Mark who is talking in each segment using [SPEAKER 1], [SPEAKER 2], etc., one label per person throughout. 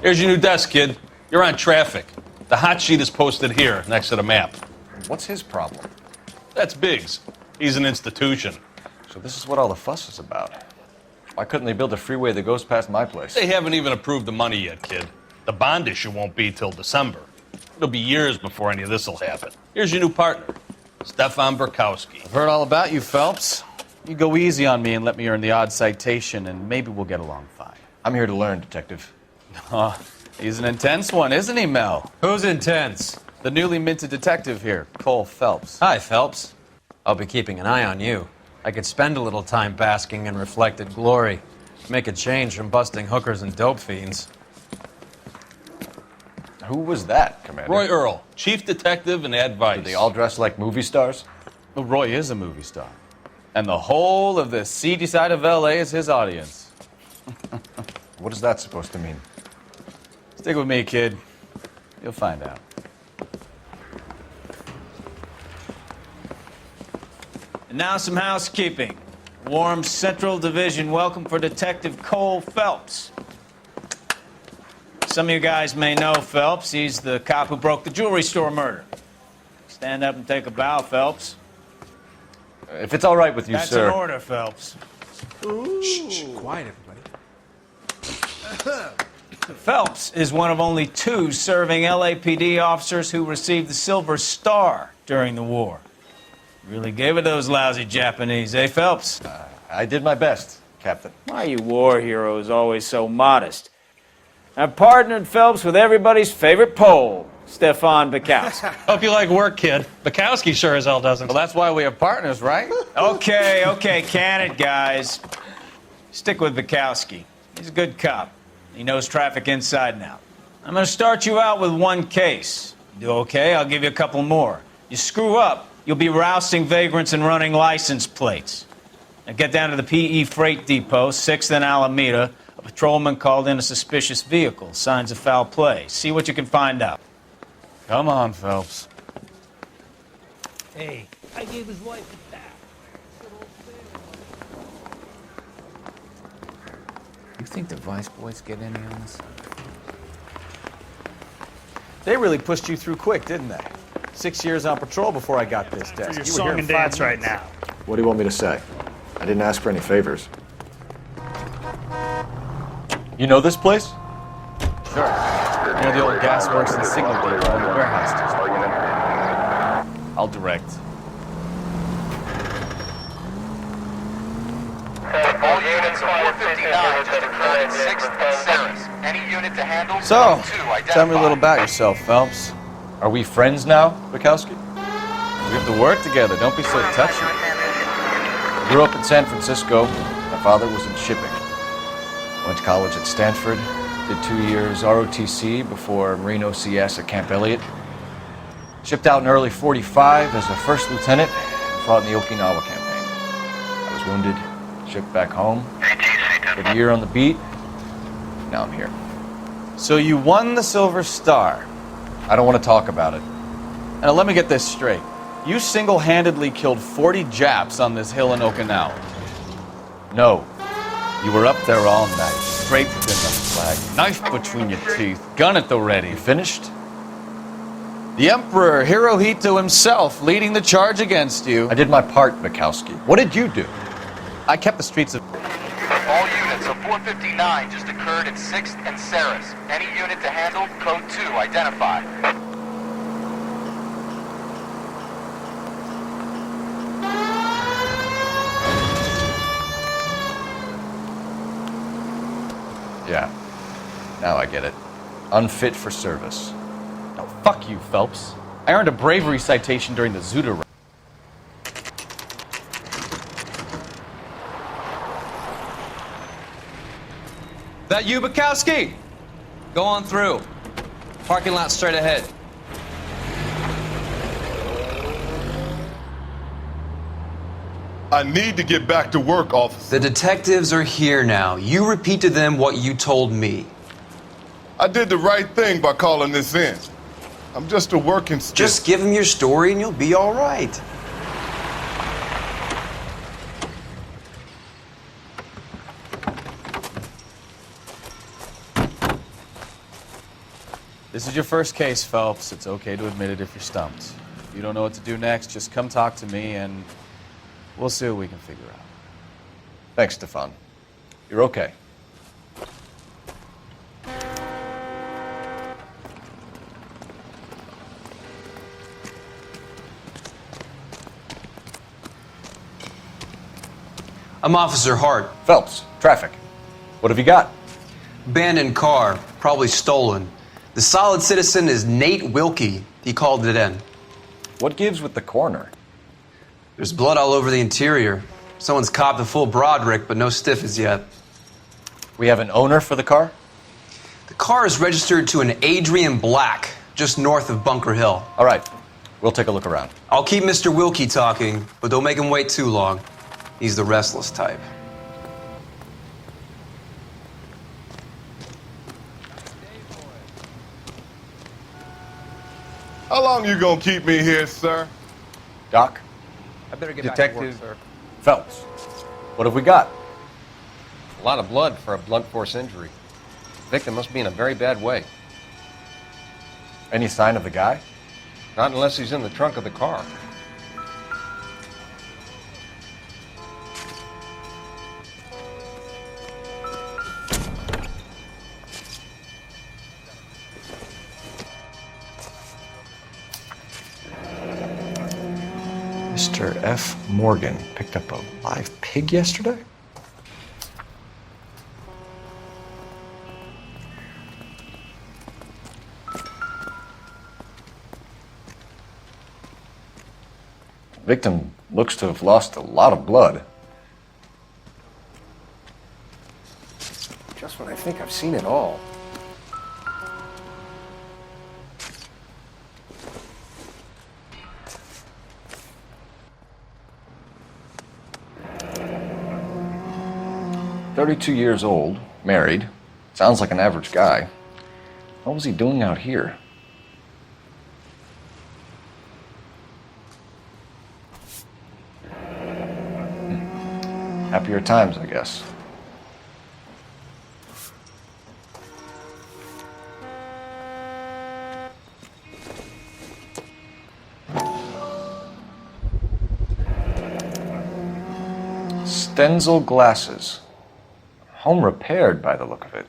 [SPEAKER 1] Here's your new desk, kid. You're on traffic. The hot sheet is posted here, next to the map.
[SPEAKER 2] What's his problem?
[SPEAKER 1] That's Biggs. He's an institution.
[SPEAKER 2] So this is what all the fuss is about. Why couldn't they build a freeway that goes past my place?
[SPEAKER 1] They haven't even approved the money yet, kid. The bond issue won't be till December. It'll be years before any of this will happen. Here's your new partner, Stefan Burkowski.
[SPEAKER 3] I've heard all about you, Phelps. You go easy on me and let me earn the odd citation, and maybe we'll get along fine.
[SPEAKER 2] I'm here to learn, Detective.
[SPEAKER 3] He's an intense one, isn't he, Mel?
[SPEAKER 4] Who's intense?
[SPEAKER 3] The newly minted detective here, Cole Phelps.
[SPEAKER 4] Hi, Phelps. I'll be keeping an eye on you. I could spend a little time basking in reflected glory. Make a change from busting hookers and dope fiends.
[SPEAKER 2] Who was that, Commander?
[SPEAKER 1] Roy Earl, chief detective and advice.
[SPEAKER 2] Do they all dress like movie stars?
[SPEAKER 3] Well, Roy is a movie star. And the whole of the seedy side of L.A. is his audience.
[SPEAKER 2] What is that supposed to mean?
[SPEAKER 3] Stick with me, kid. You'll find out. And now some housekeeping. Warm Central Division welcome for Detective Cole Phelps. Some of you guys may know Phelps. He's the cop who broke the jewelry store murder. Stand up and take a bow, Phelps.
[SPEAKER 2] If it's all right with you,
[SPEAKER 3] That's
[SPEAKER 2] sir.
[SPEAKER 3] an order, Phelps.
[SPEAKER 5] Shh, quiet, everybody.
[SPEAKER 3] Phelps is one of only 2 serving LAPD officers who received the Silver Star during the war. Really gave it those lousy Japanese, eh, Phelps?
[SPEAKER 2] I did my best, Captain.
[SPEAKER 3] Why are you war heroes always so modest? I've partnered Phelps with everybody's favorite Pole, Stefan Burkowski.
[SPEAKER 6] Hope you like work, kid. Bukowski sure as hell doesn't.
[SPEAKER 3] Well, that's why we have partners, right? Okay, can it, guys. Stick with Burkowski. He's a good cop. He knows traffic inside and out. I'm going to start you out with 1 case. You do okay, I'll give you a couple more. You screw up, you'll be rousting vagrants and running license plates. Now get down to the PE Freight Depot, 6th and Alameda. A patrolman called in a suspicious vehicle. Signs of foul play. See what you can find out. Come on, Phelps.
[SPEAKER 6] Hey, I gave his wife a bath.
[SPEAKER 3] You think the Vice Boys get any on this? They really pushed you through quick, didn't they? 6 years on patrol before I got this desk.
[SPEAKER 6] Your
[SPEAKER 3] You were here
[SPEAKER 6] song
[SPEAKER 3] in
[SPEAKER 6] and
[SPEAKER 3] 5
[SPEAKER 6] dance right
[SPEAKER 3] minutes.
[SPEAKER 6] now.
[SPEAKER 2] What do you want me to say? I didn't ask for any favors. You know this place?
[SPEAKER 3] Sure. You know the old gas works and signal depot and the warehouse district. I'll direct.
[SPEAKER 7] All units of 459 just occurred at 6th and Ceres. Any unit to handle?
[SPEAKER 3] So,
[SPEAKER 7] Two,
[SPEAKER 3] tell me a little about yourself, Phelps.
[SPEAKER 2] Are we friends now, Bukowski?
[SPEAKER 3] We have to work together. Don't be so touchy.
[SPEAKER 2] I grew up in San Francisco. My father was in shipping. Went to college at Stanford. Did 2 years ROTC before Marine OCS at Camp Elliott. Shipped out in early '45 as a first lieutenant and fought in the Okinawa campaign. I was wounded, shipped back home. Did a year on the beat. Now I'm here.
[SPEAKER 3] So you won the Silver Star.
[SPEAKER 2] I don't want to talk about it.
[SPEAKER 3] Now let me get this straight. You single-handedly killed 40 Japs on this hill in Okinawa.
[SPEAKER 2] No.
[SPEAKER 3] You were up there all night, draped in the flag, knife between your teeth, gun at the ready.
[SPEAKER 2] You finished?
[SPEAKER 3] The Emperor Hirohito himself leading the charge against you.
[SPEAKER 2] I did my part, Bukowski. What did you do?
[SPEAKER 3] I kept the streets of...
[SPEAKER 7] All units of 459 just occurred at 6th and Ceres. Any unit to handle? Code 2, identify.
[SPEAKER 2] Yeah. Now I get it. Unfit for service.
[SPEAKER 3] No, fuck you, Phelps. I earned a bravery citation during the Zuda run.
[SPEAKER 4] That you, Bukowski? Go on through. Parking lot straight ahead.
[SPEAKER 8] I need to get back to work, officer.
[SPEAKER 9] The detectives are here now. You repeat to them what you told me.
[SPEAKER 8] I did the right thing by calling this in. I'm just a working stiff.
[SPEAKER 9] Just give them your story and you'll be all right.
[SPEAKER 2] This is your first case, Phelps. It's okay to admit it if you're stumped. If you don't know what to do next, just come talk to me and we'll see what we can figure out. Thanks, Stefan. You're okay.
[SPEAKER 9] I'm Officer Hart.
[SPEAKER 2] Phelps, traffic. What have you got?
[SPEAKER 9] Abandoned car, probably stolen. The solid citizen is Nate Wilkie. He called it in.
[SPEAKER 2] What gives with the coroner?
[SPEAKER 9] There's blood all over the interior. Someone's copped a full Broderick, but no stiff as yet.
[SPEAKER 2] We have an owner for the car?
[SPEAKER 9] The car is registered to an Adrian Black, just north of Bunker Hill.
[SPEAKER 2] All right, we'll take a look around.
[SPEAKER 9] I'll keep Mr. Wilkie talking, but don't make him wait too long. He's the restless type.
[SPEAKER 8] How long you gonna keep me here, sir?
[SPEAKER 2] Doc?
[SPEAKER 4] I better get
[SPEAKER 10] Detective.
[SPEAKER 4] back to work,
[SPEAKER 2] Phelps, what have we got?
[SPEAKER 10] A lot of blood for a blunt force injury. Victim must be in a very bad way.
[SPEAKER 2] Any sign of the guy?
[SPEAKER 10] Not unless he's in the trunk of the car.
[SPEAKER 2] Mr. F. Morgan picked up a live pig yesterday? Victim looks to have lost a lot of blood.
[SPEAKER 10] Just when I think I've seen it all.
[SPEAKER 2] "32 years old, married. Sounds like an average guy. What was he doing out here?" Happier times, I guess. Stenzel glasses. Home repaired by the look of it.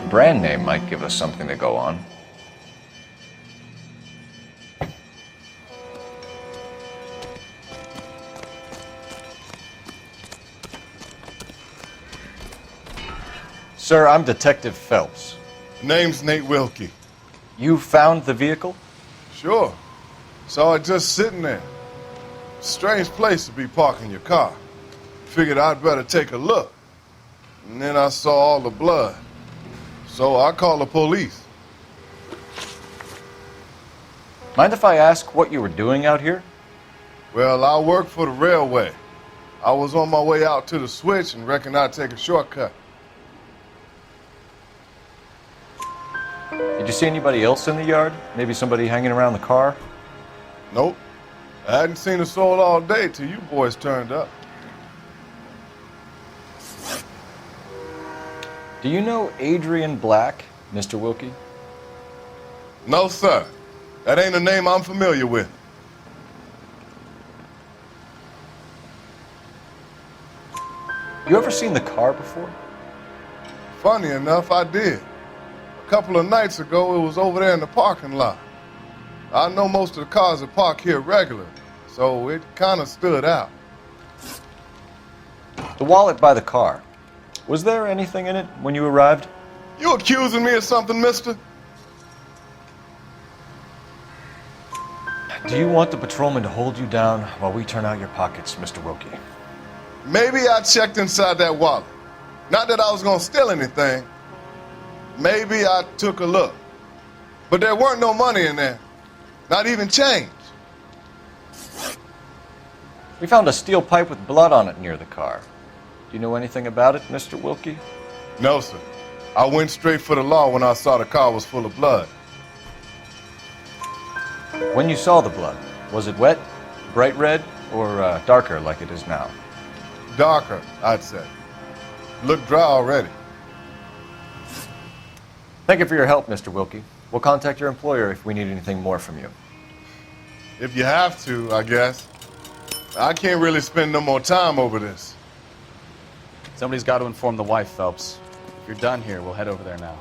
[SPEAKER 2] Brand name might give us something to go on. Sir, I'm Detective Phelps.
[SPEAKER 8] Name's Nate Wilkie.
[SPEAKER 2] You found the vehicle?
[SPEAKER 8] Sure. Saw it just sitting there. Strange place to be parking your car. Figured I'd better take a look. And then I saw all the blood. So I called the police.
[SPEAKER 2] Mind if I ask what you were doing out here?
[SPEAKER 8] Well, I work for the railway. I was on my way out to the switch and reckoned I'd take a shortcut.
[SPEAKER 2] Did you see anybody else in the yard? Maybe somebody hanging around the car?
[SPEAKER 8] Nope. I hadn't seen a soul all day till you boys turned up.
[SPEAKER 2] Do you know Adrian Black, Mr. Wilkie?
[SPEAKER 8] No, sir. That ain't a name I'm familiar with.
[SPEAKER 2] You ever seen the car before?
[SPEAKER 8] Funny enough, I did. A couple of nights ago, it was over there in the parking lot. I know most of the cars that park here regularly, so it kind of stood out.
[SPEAKER 2] The wallet by the car. Was there anything in it when you arrived?
[SPEAKER 8] You accusing me of something, mister?
[SPEAKER 2] Do you want the patrolman to hold you down while we turn out your pockets, Mr. Wilkie?
[SPEAKER 8] Maybe I checked inside that wallet. Not that I was gonna steal anything. Maybe I took a look. But there weren't no money in there. Not even change.
[SPEAKER 2] We found a steel pipe with blood on it near the car. Do you know anything about it, Mr. Wilkie?
[SPEAKER 8] No, sir. I went straight for the law when I saw the car was full of blood.
[SPEAKER 2] When you saw the blood, Was it wet, bright red, or darker like it is now?
[SPEAKER 8] Darker, I'd say. Look dry already.
[SPEAKER 2] Thank you for your help, Mr. Wilkie. We'll contact your employer if we need anything more from you.
[SPEAKER 8] If you have to, I guess. I can't really spend no more time over this.
[SPEAKER 11] Somebody's got to inform the wife, Phelps. If you're done here, we'll head over there now.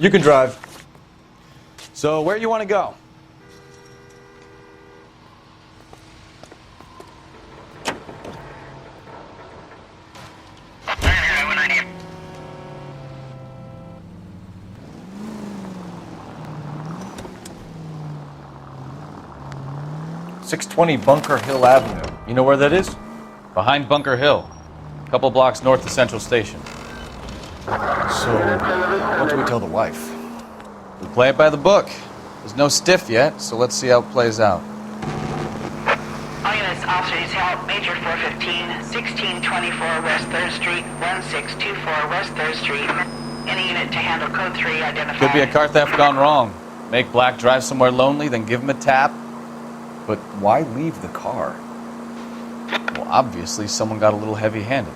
[SPEAKER 2] You can drive.
[SPEAKER 11] So, where you want to go?
[SPEAKER 2] .620 Bunker Hill Avenue. You know where that is?
[SPEAKER 11] Behind Bunker Hill. A couple blocks north of Central Station.
[SPEAKER 2] So, what do we tell the wife?
[SPEAKER 11] We play it by the book. There's no stiff yet, so let's see how it plays out.
[SPEAKER 12] All units, officers help. Major 415, 1624 West 3rd Street, 1624 West 3rd Street. Any unit to handle code 3 identified.
[SPEAKER 11] Could be a car theft gone wrong. Make Black drive somewhere lonely, then give him a tap.
[SPEAKER 2] But why leave the car?
[SPEAKER 11] Well, obviously, someone got a little heavy-handed.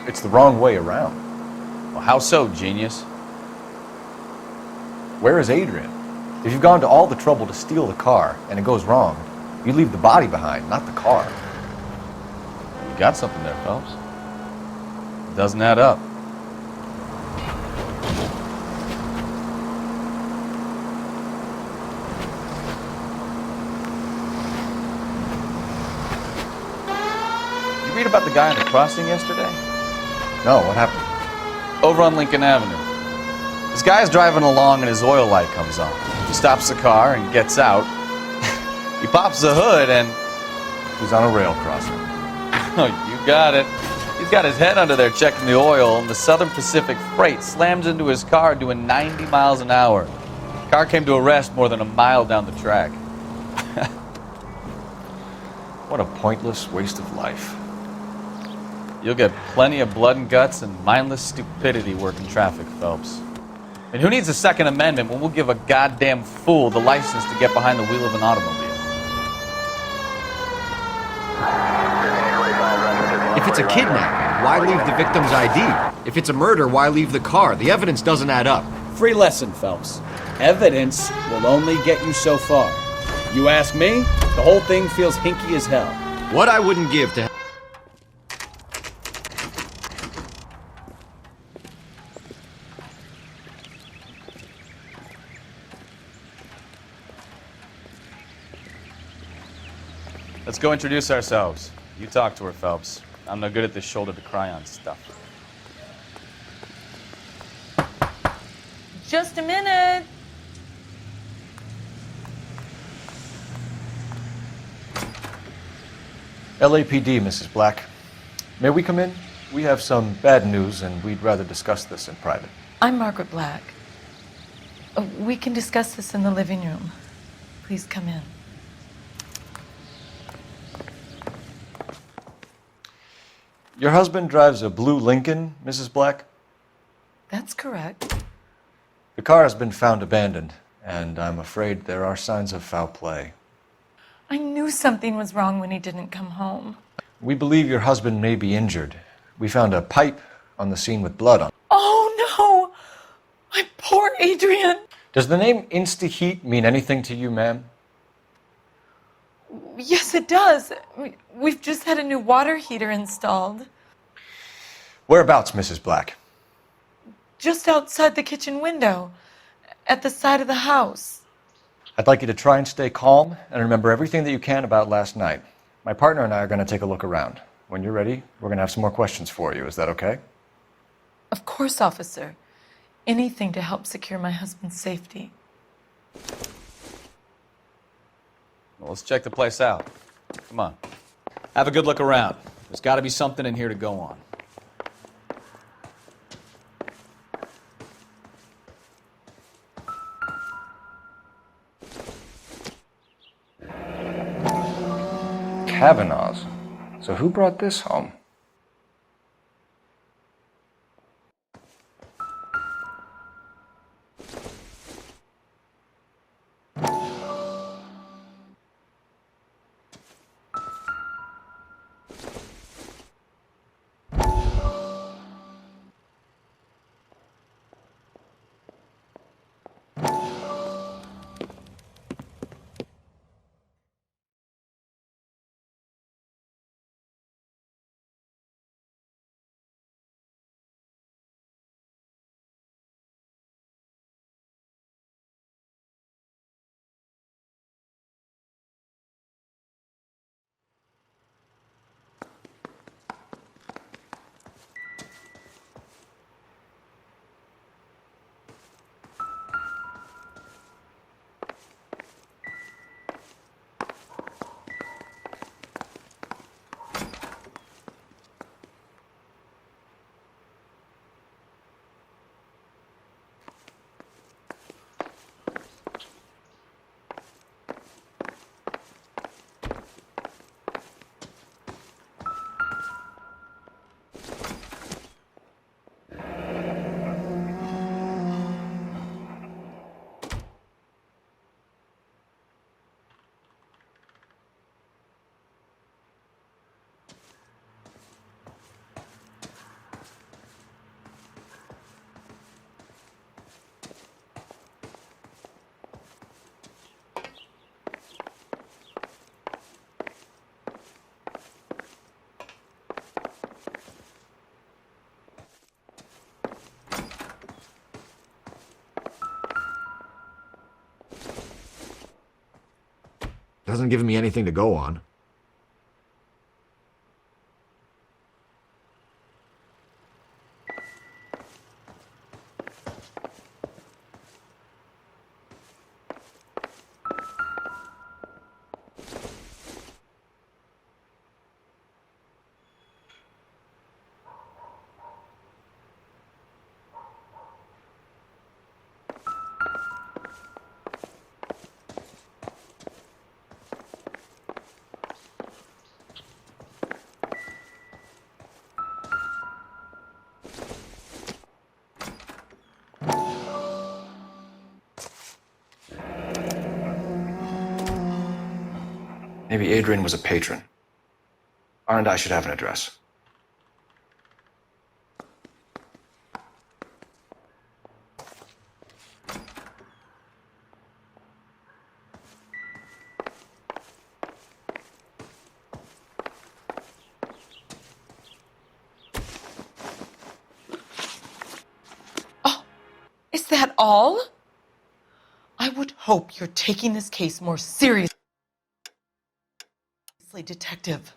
[SPEAKER 2] It's the wrong way around.
[SPEAKER 11] Well, how so, genius?
[SPEAKER 2] Where is Adrian? If you've gone to all the trouble to steal the car and it goes wrong, you leave the body behind, not the car.
[SPEAKER 11] You got something there, Phelps. It doesn't add up. You read about the guy on the crossing yesterday?
[SPEAKER 2] No, what happened?
[SPEAKER 11] Over on Lincoln Avenue. This guy's driving along and his oil light comes on. He stops the car and gets out. He pops the hood and...
[SPEAKER 2] He's on a rail crossing.
[SPEAKER 11] Oh, you got it. He's got his head under there checking the oil, and the Southern Pacific Freight slams into his car doing 90 miles an hour. The car came to a rest more than a mile down the track.
[SPEAKER 2] What a pointless waste of life.
[SPEAKER 11] You'll get plenty of blood and guts and mindless stupidity working traffic, Phelps. And who needs a Second Amendment when we'll give a goddamn fool the license to get behind the wheel of an automobile?
[SPEAKER 13] If it's a kidnapping, why leave the victim's ID? If it's a murder, why leave the car? The evidence doesn't add up.
[SPEAKER 14] Free lesson, Phelps. Evidence will only get you so far. You ask me, the whole thing feels hinky as hell.
[SPEAKER 13] What I wouldn't give to...
[SPEAKER 11] Let's go introduce ourselves. You talk to her, Phelps. I'm no good at this shoulder to cry on stuff.
[SPEAKER 15] Just a minute.
[SPEAKER 2] LAPD, Mrs. Black. May we come in? We have some bad news, and we'd rather discuss this in private.
[SPEAKER 15] I'm Margaret Black. We can discuss this in the living room. Please come in.
[SPEAKER 2] Your husband drives a blue Lincoln, Mrs. Black?
[SPEAKER 15] That's correct.
[SPEAKER 2] The car has been found abandoned, and I'm afraid there are signs of foul play.
[SPEAKER 15] I knew something was wrong when he didn't come home.
[SPEAKER 2] We believe your husband may be injured. We found a pipe on the scene with blood on it.
[SPEAKER 15] Oh, no! My poor Adrian!
[SPEAKER 2] Does the name Insta-Heat mean anything to you, ma'am?
[SPEAKER 15] Yes, it does. We've just had a new water heater installed.
[SPEAKER 2] Whereabouts, Mrs. Black?
[SPEAKER 15] Just outside the kitchen window, at the side of the house.
[SPEAKER 2] I'd like you to try and stay calm and remember everything that you can about last night. My partner and I are going to take a look around. When you're ready, we're going to have some more questions for you. Is that okay?
[SPEAKER 15] Of course, officer. Anything to help secure my husband's safety.
[SPEAKER 11] Well, let's check the place out. Come on. Have a good look around. There's got to be something in here to go on.
[SPEAKER 2] Kavanaugh's. So who brought this home?
[SPEAKER 13] Doesn't give me anything to go on.
[SPEAKER 2] Maybe Adrian was a patron. R&I should have an address.
[SPEAKER 15] Is that all? I would hope you're taking this case more seriously, Detective.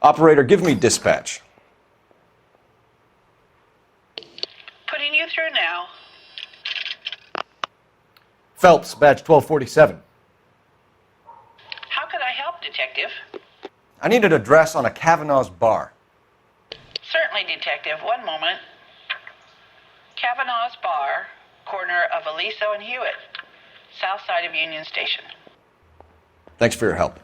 [SPEAKER 2] Operator, give me dispatch.
[SPEAKER 12] Putting you through now.
[SPEAKER 2] Phelps, badge 1247.
[SPEAKER 12] How could I help, Detective?
[SPEAKER 2] I need an address on a Kavanaugh's bar.
[SPEAKER 12] Certainly, Detective. One moment. Kavanaugh's Bar, corner of Aliso and Hewitt, south side of Union Station.
[SPEAKER 2] Thanks for your help.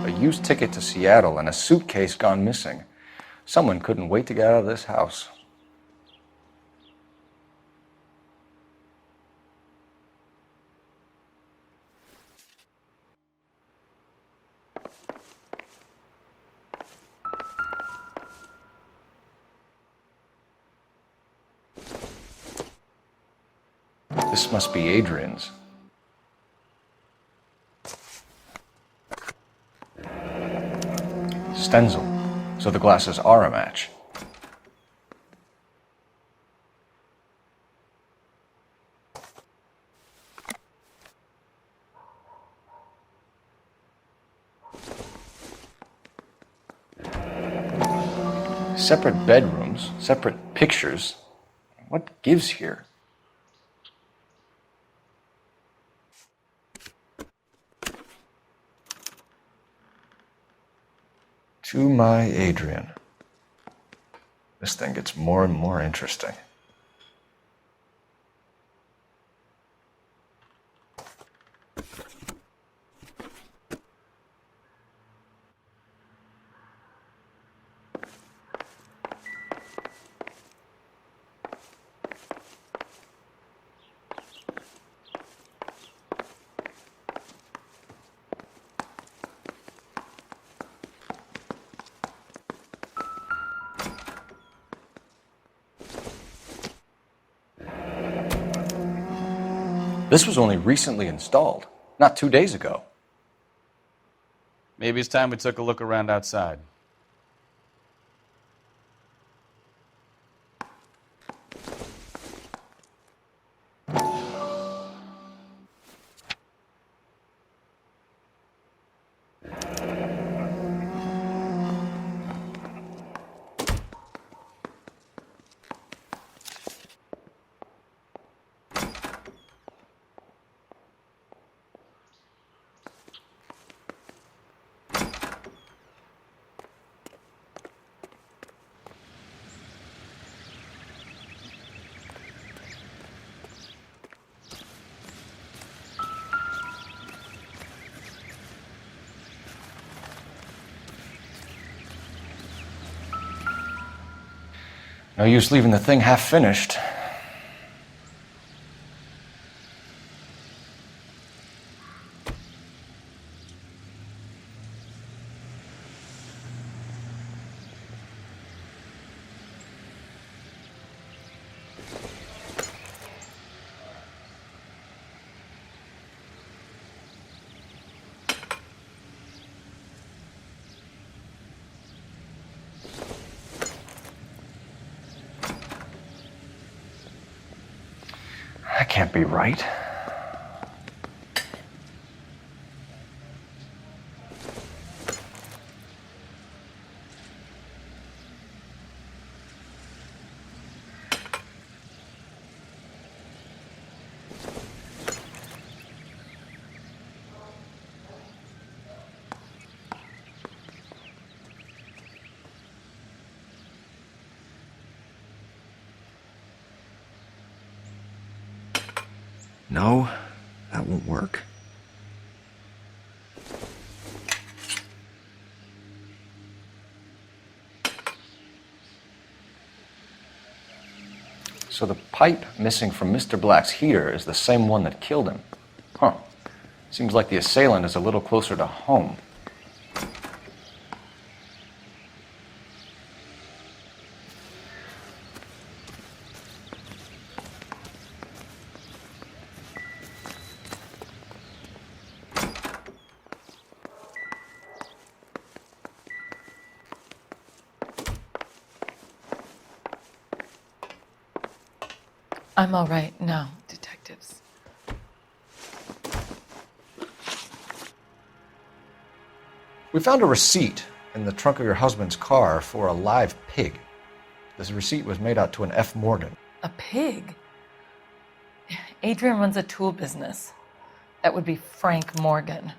[SPEAKER 2] A used ticket to Seattle and a suitcase gone missing. Someone couldn't wait to get out of this house. This must be Adrian's. Stenzel. So the glasses are a match. Separate bedrooms, separate pictures. What gives here? To my Adrian. This thing gets more and more interesting. This was only recently installed, not 2 days ago.
[SPEAKER 11] Maybe it's time we took a look around outside.
[SPEAKER 2] No use leaving the thing half finished. That can't be right. No, that won't work. So the pipe missing from Mr. Black's heater is the same one that killed him. Huh. Seems like the assailant is a little closer to home.
[SPEAKER 15] I'm all right now, detectives.
[SPEAKER 2] We found a receipt in the trunk of your husband's car for a live pig. This receipt was made out to an F. Morgan.
[SPEAKER 15] A pig? Adrian runs a tool business. That would be Frank Morgan.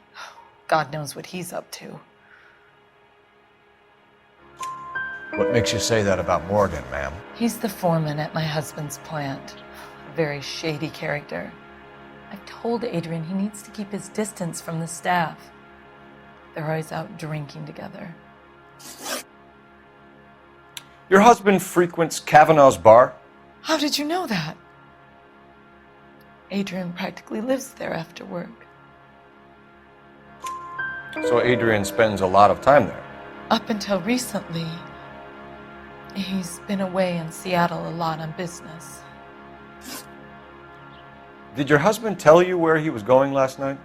[SPEAKER 15] God knows what he's up to.
[SPEAKER 2] What makes you say that about Morgan, ma'am?
[SPEAKER 15] He's the foreman at my husband's plant. A very shady character. I've told Adrian he needs to keep his distance from the staff. They're always out drinking together.
[SPEAKER 2] Your husband frequents Kavanaugh's bar?
[SPEAKER 15] How did you know that? Adrian practically lives there after work.
[SPEAKER 2] So Adrian spends a lot of time there?
[SPEAKER 15] Up until recently, he's been away in Seattle a lot on business.
[SPEAKER 2] Did your husband tell you where he was going last night?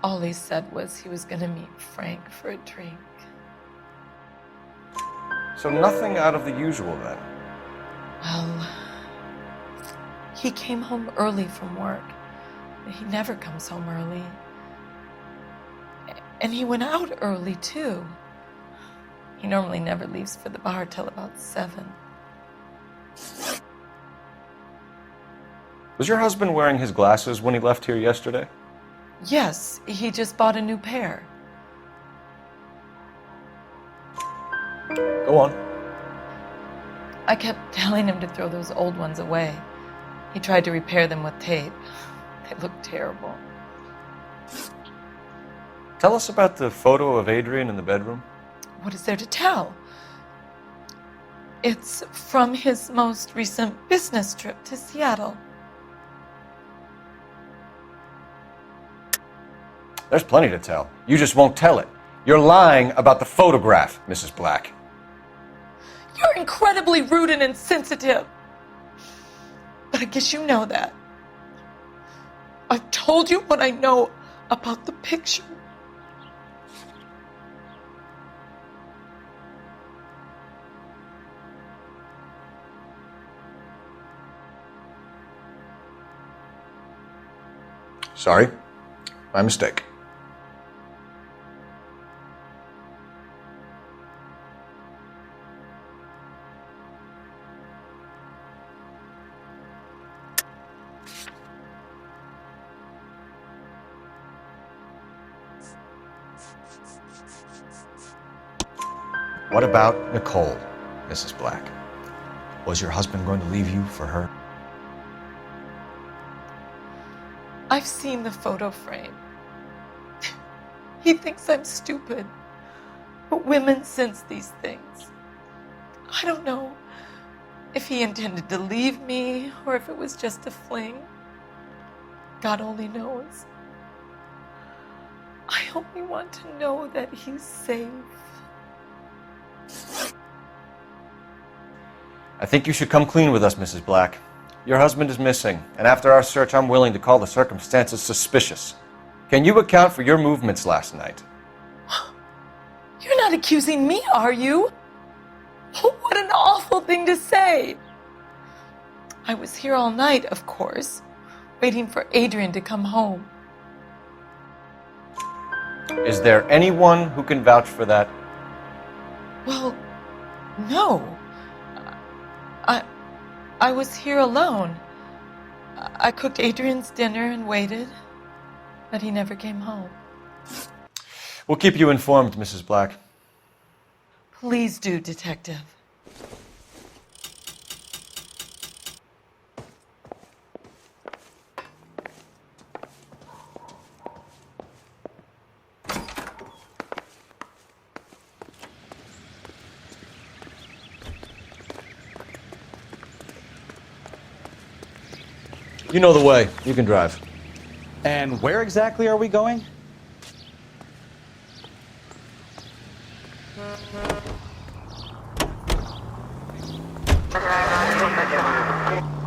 [SPEAKER 15] All he said was he was going to meet Frank for a drink.
[SPEAKER 2] So nothing out of the usual then?
[SPEAKER 15] Well, he came home early from work. He never comes home early. And he went out early, too. He normally never leaves for the bar till about 7.
[SPEAKER 2] Was your husband wearing his glasses when he left here yesterday?
[SPEAKER 15] Yes, he just bought a new pair.
[SPEAKER 2] Go on.
[SPEAKER 15] I kept telling him to throw those old ones away. He tried to repair them with tape. They look terrible.
[SPEAKER 2] Tell us about the photo of Adrian in the bedroom.
[SPEAKER 15] What is there to tell? It's from his most recent business trip to Seattle.
[SPEAKER 2] There's plenty to tell. You just won't tell it. You're lying about the photograph, Mrs. Black.
[SPEAKER 15] You're incredibly rude and insensitive. But I guess you know that. I've told you what I know about the picture.
[SPEAKER 2] Sorry. My mistake. What about Nicole, Mrs. Black? Was your husband going to leave you for her?
[SPEAKER 15] I've seen the photo frame. He thinks I'm stupid. But women sense these things. I don't know if he intended to leave me or if it was just a fling. God only knows. I only want to know that he's safe.
[SPEAKER 2] I think you should come clean with us, Mrs. Black. Your husband is missing, and after our search, I'm willing to call the circumstances suspicious. Can you account for your movements last night?
[SPEAKER 15] You're not accusing me, are you? What an awful thing to say. I was here all night, of course, waiting for Adrian to come home.
[SPEAKER 2] Is there anyone who can vouch for that?
[SPEAKER 15] Well, no. I was here alone. I cooked Adrian's dinner and waited, but he never came home.
[SPEAKER 2] We'll keep you informed, Mrs. Black.
[SPEAKER 15] Please do, Detective.
[SPEAKER 2] You know the way. You can drive.
[SPEAKER 11] And where exactly are we going?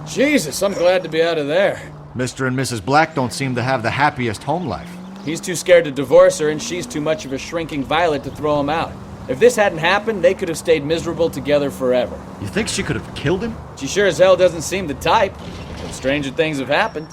[SPEAKER 14] Jesus, I'm glad to be out of there.
[SPEAKER 13] Mr. and Mrs. Black don't seem to have the happiest home life.
[SPEAKER 14] He's too scared to divorce her, and she's too much of a shrinking violet to throw him out. If this hadn't happened, they could have stayed miserable together forever.
[SPEAKER 13] You think she could have killed him?
[SPEAKER 14] She sure as hell doesn't seem the type. But stranger things have happened.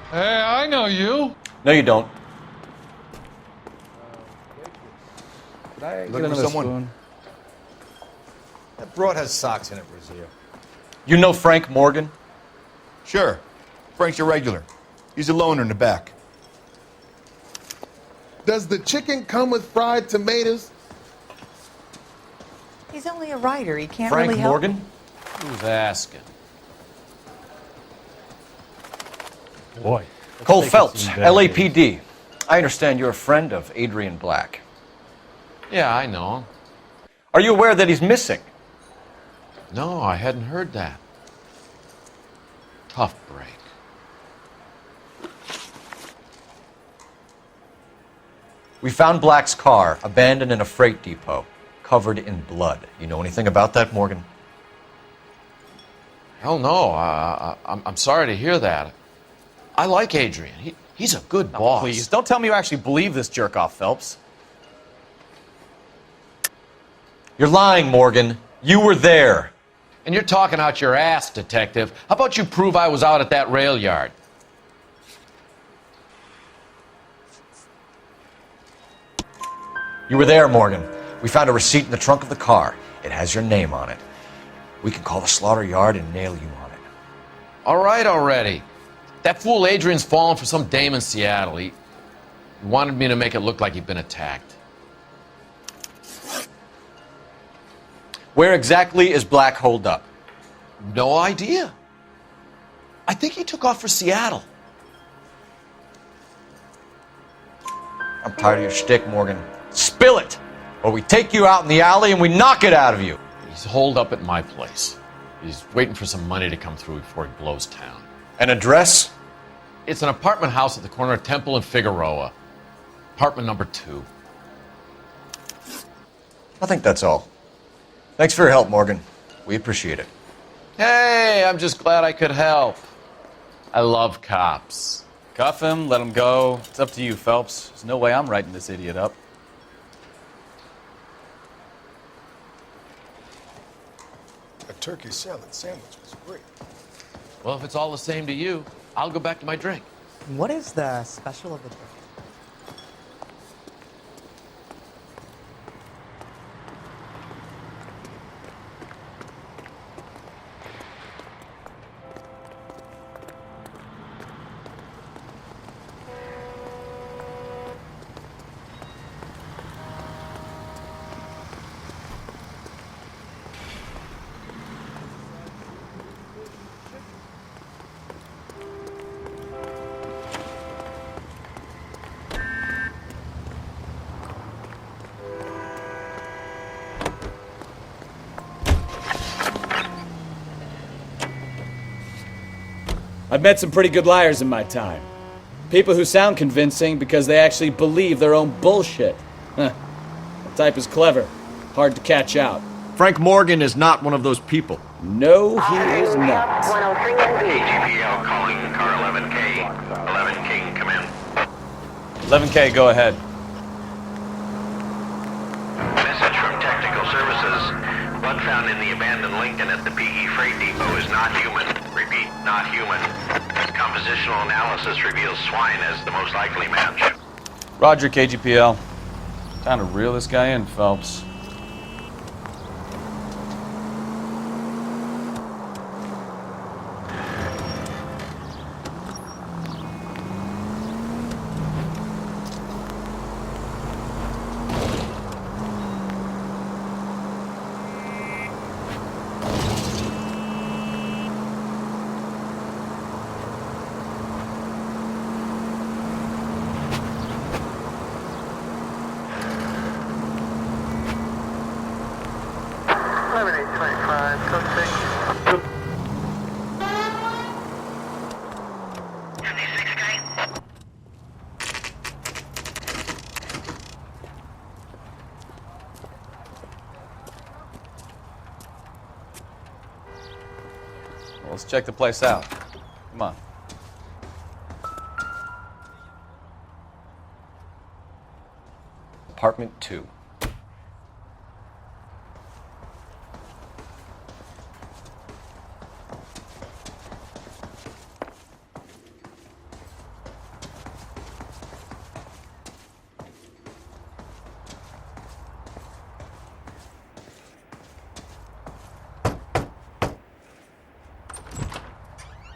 [SPEAKER 5] Hey, I know you.
[SPEAKER 2] No, you don't.
[SPEAKER 11] Looking for someone. That broad has socks in it, Brazil.
[SPEAKER 2] You know Frank Morgan?
[SPEAKER 16] Sure. Frank's your regular. He's a loner in the back.
[SPEAKER 8] Does the chicken come with fried tomatoes?
[SPEAKER 17] He's only a writer. He can't
[SPEAKER 2] Frank
[SPEAKER 17] really help.
[SPEAKER 2] Morgan?
[SPEAKER 4] Who's asking?
[SPEAKER 1] Boy.
[SPEAKER 2] Cole Phelps, LAPD. I understand you're a friend of Adrian Black.
[SPEAKER 4] Yeah, I know him.
[SPEAKER 2] Are you aware that he's missing?
[SPEAKER 4] No, I hadn't heard that. Tough break.
[SPEAKER 2] We found Black's car abandoned in a freight depot, covered in blood. You know anything about that, Morgan?
[SPEAKER 4] Hell no. I'm sorry to hear that. I like Adrian. He's a good boss.
[SPEAKER 11] Please, don't tell me you actually believe this jerk-off, Phelps.
[SPEAKER 2] You're lying, Morgan. You were there.
[SPEAKER 4] And you're talking out your ass, detective. How about you prove I was out at that rail yard?
[SPEAKER 2] You were there, Morgan. We found a receipt in the trunk of the car. It has your name on it. We can call the slaughter yard and nail you on it.
[SPEAKER 4] All right already. That fool Adrian's fallen for some dame in Seattle. He wanted me to make it look like he'd been attacked.
[SPEAKER 2] Where exactly is Black holed up?
[SPEAKER 4] No idea. I think he took off for Seattle.
[SPEAKER 2] I'm tired of your shtick, Morgan. Spill it, or we take you out in the alley and we knock it out of you.
[SPEAKER 4] He's holed up at my place. He's waiting for some money to come through before he blows town.
[SPEAKER 2] An address?
[SPEAKER 4] It's an apartment house at the corner of Temple and Figueroa. Apartment number 2.
[SPEAKER 2] I think that's all. Thanks for your help, Morgan. We appreciate it.
[SPEAKER 4] Hey, I'm just glad I could help. I love cops.
[SPEAKER 11] Cuff him, let him go. It's up to you, Phelps. There's no way I'm writing this idiot up.
[SPEAKER 5] A turkey salad sandwich was great.
[SPEAKER 4] Well, if it's all the same to you, I'll go back to my drink.
[SPEAKER 17] What is the special of the day?
[SPEAKER 14] I've met some pretty good liars in my time. People who sound convincing because they actually believe their own bullshit. Huh. That type is clever. Hard to catch out.
[SPEAKER 13] Frank Morgan is not one of those people.
[SPEAKER 14] No, he is not.
[SPEAKER 7] AGPL calling car 11K. 11K, come in.
[SPEAKER 11] 11K, go ahead.
[SPEAKER 7] Message from Technical Services. Blood found in the abandoned Lincoln at the PE Freight Depot is not human. Repeat, not human. Compositional analysis reveals swine as the most likely match.
[SPEAKER 11] Roger, KGPL. Time to reel this guy in, Phelps. Well, let's check the place out. Come on.
[SPEAKER 2] Apartment 2.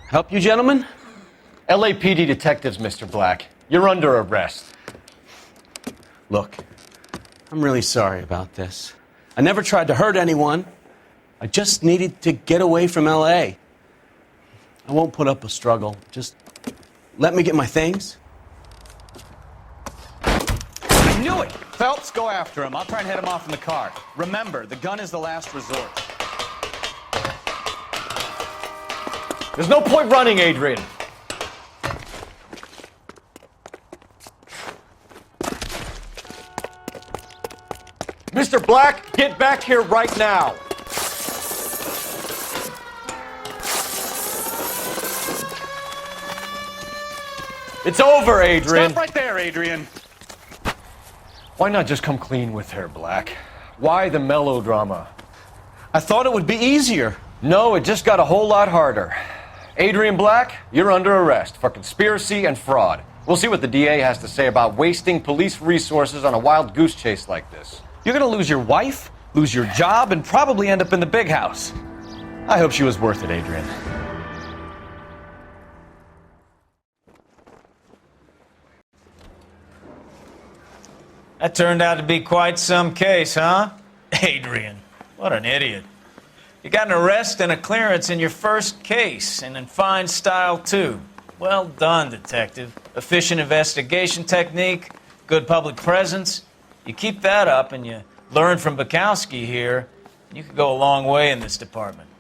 [SPEAKER 6] Help you, gentlemen?
[SPEAKER 2] LAPD detectives, Mr. Black. You're under arrest.
[SPEAKER 6] Look, I'm really sorry about this. I never tried to hurt anyone.
[SPEAKER 18] I just needed to get away from L.A. I won't put up a struggle. Just let me get my things.
[SPEAKER 3] I knew it! Phelps, go after him. I'll try and head him off in the car. Remember, the gun is the last resort.
[SPEAKER 2] There's no point running, Adrian. Mr. Black, get back here right now. It's over, Adrian.
[SPEAKER 3] Stop right there, Adrian.
[SPEAKER 2] Why not just come clean with her, Black? Why the melodrama?
[SPEAKER 18] I thought it would be easier.
[SPEAKER 2] No, it just got a whole lot harder. Adrian Black, you're under arrest for conspiracy and fraud. We'll see what the DA has to say about wasting police resources on a wild goose chase like this.
[SPEAKER 11] You're gonna lose your wife, lose your job, and probably end up in the big house. I hope she was worth it, Adrian.
[SPEAKER 3] That turned out to be quite some case, huh? Adrian, what an idiot. You got an arrest and a clearance in your first case, and in fine style, too. Well done, detective. Efficient investigation technique, good public presence. You keep that up and you learn from Bukowski here, you could go a long way in this department.